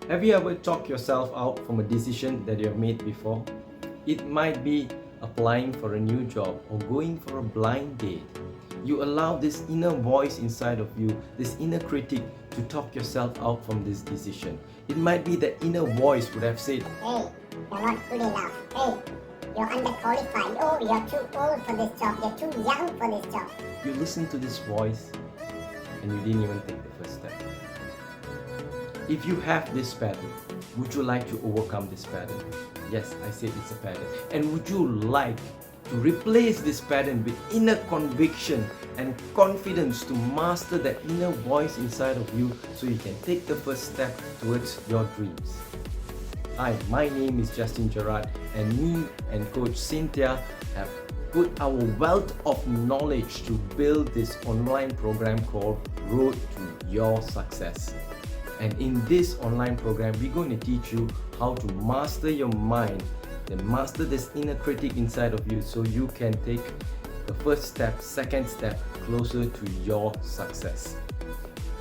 Have you ever talked yourself out from a decision that you have made before? It might be applying for a new job or going for a blind date. You allow this inner voice inside of you, this inner critic, to talk yourself out from this decision. It might be that inner voice would have said, Hey, you're not good enough. Hey, you're underqualified. Oh, you're too old for this job. You're too young for this job. you listen to this voice and you didn't even take the first step. If you have this pattern, would you like to overcome this pattern? Yes, I said it's a pattern. And would you like to replace this pattern with inner conviction and confidence to master that inner voice inside of you so you can take the first step towards your dreams? Hi, my name is Gerard, and me and Coach Cynthia have put our wealth of knowledge to build this online program called Road to Your Success. And in this online program, we're going to teach you how to master your mind, then master this inner critic inside of you so you can take the first step, second step closer to your success.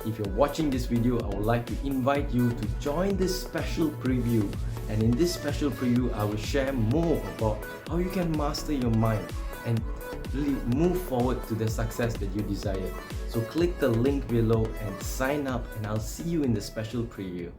If you're watching this video, I would like to invite you to join this special preview. And in this special preview, I will share more about how you can master your mind and really move forward to the success that you desire. So click the link below and sign up, and I'll see you in the special preview.